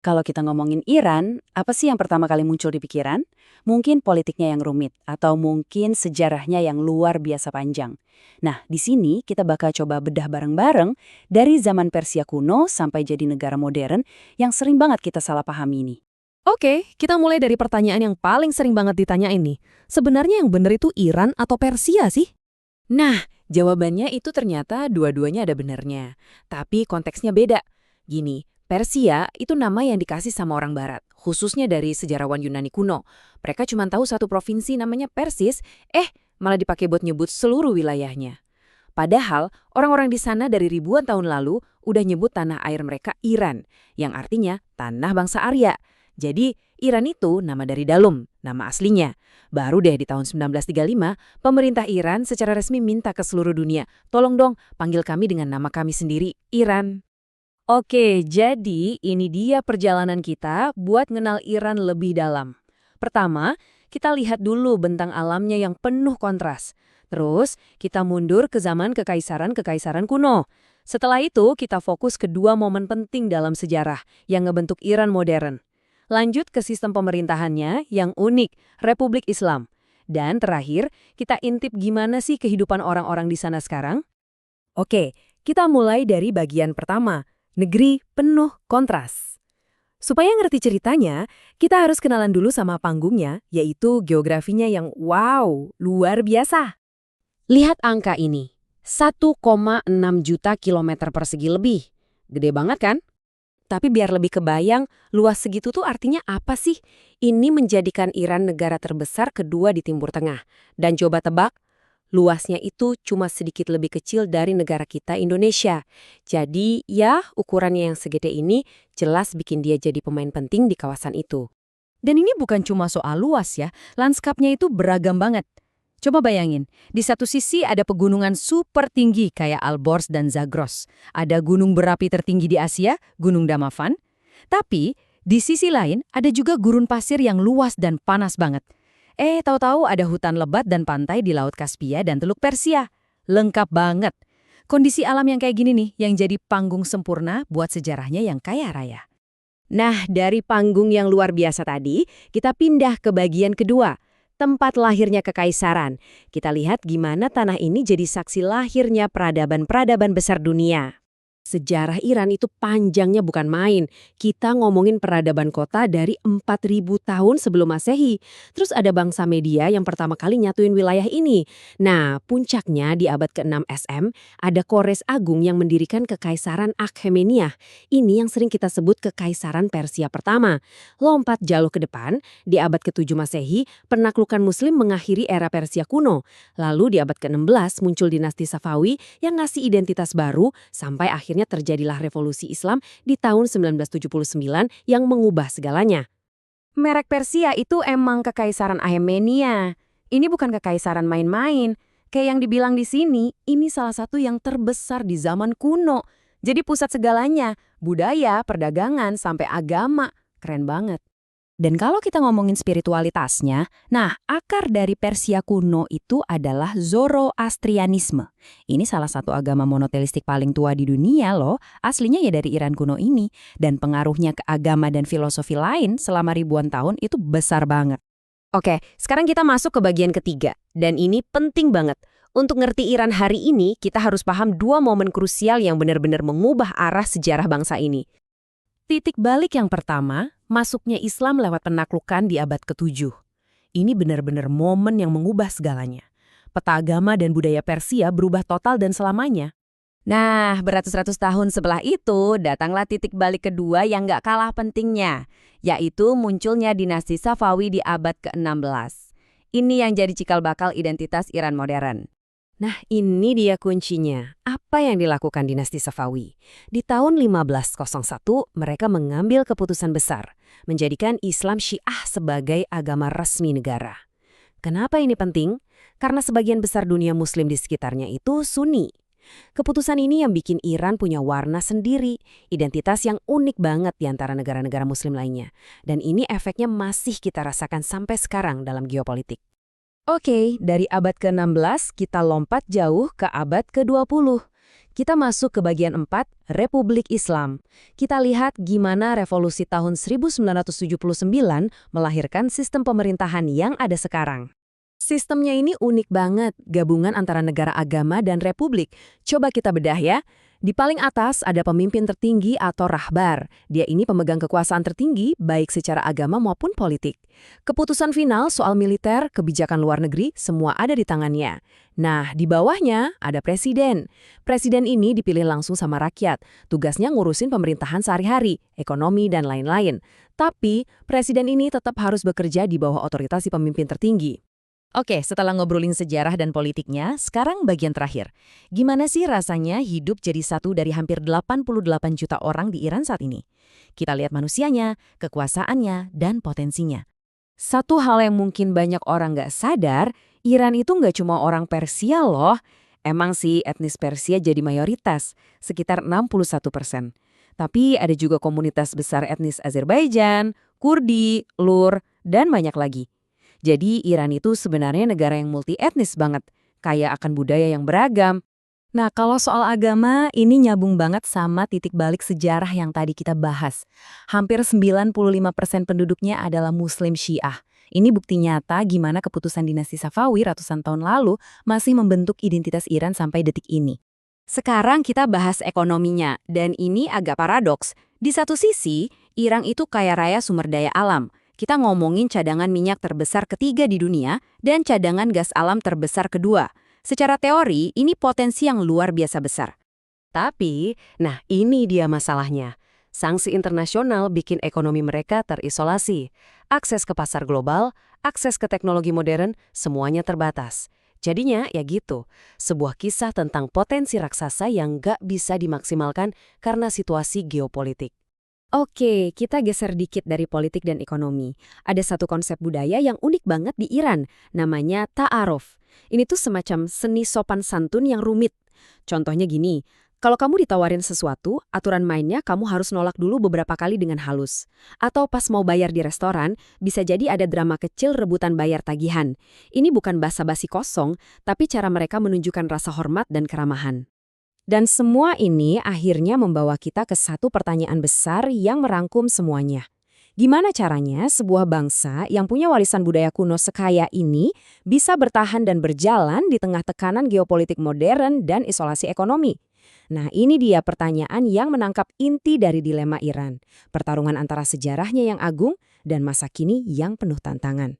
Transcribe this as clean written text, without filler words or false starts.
Kalau kita ngomongin Iran, apa sih yang pertama kali muncul di pikiran? Mungkin politiknya yang rumit, atau mungkin sejarahnya yang luar biasa panjang. Nah, di sini kita bakal coba bedah bareng-bareng dari zaman Persia kuno sampai jadi negara modern yang sering banget kita salah pahami ini. Oke, kita mulai dari pertanyaan yang paling sering banget ditanya ini. Sebenarnya yang benar itu Iran atau Persia sih? Nah, jawabannya itu ternyata dua-duanya ada benernya. Tapi konteksnya beda. Gini, Persia itu nama yang dikasih sama orang Barat, khususnya dari sejarawan Yunani kuno. Mereka cuma tahu satu provinsi namanya Persis, malah dipakai buat nyebut seluruh wilayahnya. Padahal, orang-orang di sana dari ribuan tahun lalu udah nyebut tanah air mereka Iran, yang artinya tanah bangsa Arya. Jadi, Iran itu nama dari Dalum, nama aslinya. Baru deh di tahun 1935, pemerintah Iran secara resmi minta ke seluruh dunia, tolong dong panggil kami dengan nama kami sendiri, Iran. Oke, jadi ini dia perjalanan kita buat kenal Iran lebih dalam. Pertama, kita lihat dulu bentang alamnya yang penuh kontras. Terus, kita mundur ke zaman kekaisaran-kekaisaran kuno. Setelah itu, kita fokus ke dua momen penting dalam sejarah yang ngebentuk Iran modern. Lanjut ke sistem pemerintahannya yang unik, Republik Islam. Dan terakhir, kita intip gimana sih kehidupan orang-orang di sana sekarang? Oke, kita mulai dari bagian pertama, negeri penuh kontras. Supaya ngerti ceritanya, kita harus kenalan dulu sama panggungnya, yaitu geografinya yang wow, luar biasa. Lihat angka ini, 1,6 juta kilometer persegi lebih. Gede banget kan? Tapi biar lebih kebayang, luas segitu tuh artinya apa sih? Ini menjadikan Iran negara terbesar kedua di Timur Tengah. Dan coba tebak, luasnya itu cuma sedikit lebih kecil dari negara kita Indonesia. Jadi ya ukurannya yang segede ini jelas bikin dia jadi pemain penting di kawasan itu. Dan ini bukan cuma soal luas ya, lanskapnya itu beragam banget. Coba bayangin, di satu sisi ada pegunungan super tinggi kayak Alborz dan Zagros. Ada gunung berapi tertinggi di Asia, Gunung Damavand. Tapi, di sisi lain ada juga gurun pasir yang luas dan panas banget. Tahu-tahu ada hutan lebat dan pantai di Laut Kaspia dan Teluk Persia. Lengkap banget. Kondisi alam yang kayak gini nih, yang jadi panggung sempurna buat sejarahnya yang kaya raya. Nah, dari panggung yang luar biasa tadi, kita pindah ke bagian kedua. Tempat lahirnya kekaisaran. Kita lihat gimana tanah ini jadi saksi lahirnya peradaban-peradaban besar dunia. Sejarah Iran itu panjangnya bukan main. Kita ngomongin peradaban kota dari 4.000 tahun sebelum Masehi. Terus ada bangsa Media yang pertama kali nyatuin wilayah ini. Nah, puncaknya di abad ke-6 SM, ada Kores Agung yang mendirikan Kekaisaran Akhemeniah. Ini yang sering kita sebut Kekaisaran Persia pertama. Lompat jauh ke depan, di abad ke-7 Masehi, penaklukan Muslim mengakhiri era Persia kuno. Lalu di abad ke-16 muncul dinasti Safawi yang ngasih identitas baru sampai akhirnya terjadilah revolusi Islam di tahun 1979 yang mengubah segalanya. Merek Persia itu emang Kekaisaran Akhemeniah. Ini bukan kekaisaran main-main. Kayak yang dibilang di sini, ini salah satu yang terbesar di zaman kuno. Jadi pusat segalanya, budaya, perdagangan, sampai agama. Keren banget. Dan kalau kita ngomongin spiritualitasnya, nah akar dari Persia kuno itu adalah Zoroastrianisme. Ini salah satu agama monoteistik paling tua di dunia loh, aslinya ya dari Iran kuno ini. Dan pengaruhnya ke agama dan filosofi lain selama ribuan tahun itu besar banget. Oke, sekarang kita masuk ke bagian ketiga. Dan ini penting banget. Untuk ngerti Iran hari ini, kita harus paham dua momen krusial yang benar-benar mengubah arah sejarah bangsa ini. Titik balik yang pertama, masuknya Islam lewat penaklukan di abad ke-7. Ini benar-benar momen yang mengubah segalanya. Peta agama dan budaya Persia berubah total dan selamanya. Nah, beratus-ratus tahun setelah itu, datanglah titik balik kedua yang gak kalah pentingnya, yaitu munculnya dinasti Safawi di abad ke-16. Ini yang jadi cikal bakal identitas Iran modern. Nah, ini dia kuncinya. Apa yang dilakukan dinasti Safawi? Di tahun 1501, mereka mengambil keputusan besar, menjadikan Islam Syiah sebagai agama resmi negara. Kenapa ini penting? Karena sebagian besar dunia Muslim di sekitarnya itu Sunni. Keputusan ini yang bikin Iran punya warna sendiri, identitas yang unik banget di antara negara-negara Muslim lainnya. Dan ini efeknya masih kita rasakan sampai sekarang dalam geopolitik. Oke, dari abad ke-16 kita lompat jauh ke abad ke-20. Kita masuk ke bagian 4, Republik Islam. Kita lihat gimana revolusi tahun 1979 melahirkan sistem pemerintahan yang ada sekarang. Sistemnya ini unik banget, gabungan antara negara agama dan republik. Coba kita bedah ya. Di paling atas ada pemimpin tertinggi atau rahbar. Dia ini pemegang kekuasaan tertinggi baik secara agama maupun politik. Keputusan final soal militer, kebijakan luar negeri, semua ada di tangannya. Nah, di bawahnya ada presiden. Presiden ini dipilih langsung sama rakyat. Tugasnya ngurusin pemerintahan sehari-hari, ekonomi, dan lain-lain. Tapi, presiden ini tetap harus bekerja di bawah otoritas si pemimpin tertinggi. Oke, setelah ngobrolin sejarah dan politiknya, sekarang bagian terakhir. Gimana sih rasanya hidup jadi satu dari hampir 88 juta orang di Iran saat ini? Kita lihat manusianya, kekuasaannya, dan potensinya. Satu hal yang mungkin banyak orang nggak sadar, Iran itu nggak cuma orang Persia loh. Emang sih etnis Persia jadi mayoritas, sekitar 61%. Tapi ada juga komunitas besar etnis Azerbaijan, Kurdi, Lur, dan banyak lagi. Jadi Iran itu sebenarnya negara yang multi-etnis banget, kaya akan budaya yang beragam. Nah, kalau soal agama, ini nyambung banget sama titik balik sejarah yang tadi kita bahas. Hampir 95% penduduknya adalah Muslim Syiah. Ini bukti nyata gimana keputusan dinasti Safawi ratusan tahun lalu masih membentuk identitas Iran sampai detik ini. Sekarang kita bahas ekonominya, dan ini agak paradoks. Di satu sisi, Iran itu kaya raya sumber daya alam. Kita ngomongin cadangan minyak terbesar ketiga di dunia dan cadangan gas alam terbesar kedua. Secara teori, ini potensi yang luar biasa besar. Tapi, nah ini dia masalahnya. Sanksi internasional bikin ekonomi mereka terisolasi. Akses ke pasar global, akses ke teknologi modern, semuanya terbatas. Jadinya ya gitu, sebuah kisah tentang potensi raksasa yang gak bisa dimaksimalkan karena situasi geopolitik. Oke, kita geser dikit dari politik dan ekonomi. Ada satu konsep budaya yang unik banget di Iran, namanya ta'aruf. Ini tuh semacam seni sopan santun yang rumit. Contohnya gini, kalau kamu ditawarin sesuatu, aturan mainnya kamu harus nolak dulu beberapa kali dengan halus. Atau pas mau bayar di restoran, bisa jadi ada drama kecil rebutan bayar tagihan. Ini bukan basa-basi kosong, tapi cara mereka menunjukkan rasa hormat dan keramahan. Dan semua ini akhirnya membawa kita ke satu pertanyaan besar yang merangkum semuanya. Gimana caranya sebuah bangsa yang punya warisan budaya kuno sekaya ini bisa bertahan dan berjalan di tengah tekanan geopolitik modern dan isolasi ekonomi? Nah, ini dia pertanyaan yang menangkap inti dari dilema Iran. Pertarungan antara sejarahnya yang agung dan masa kini yang penuh tantangan.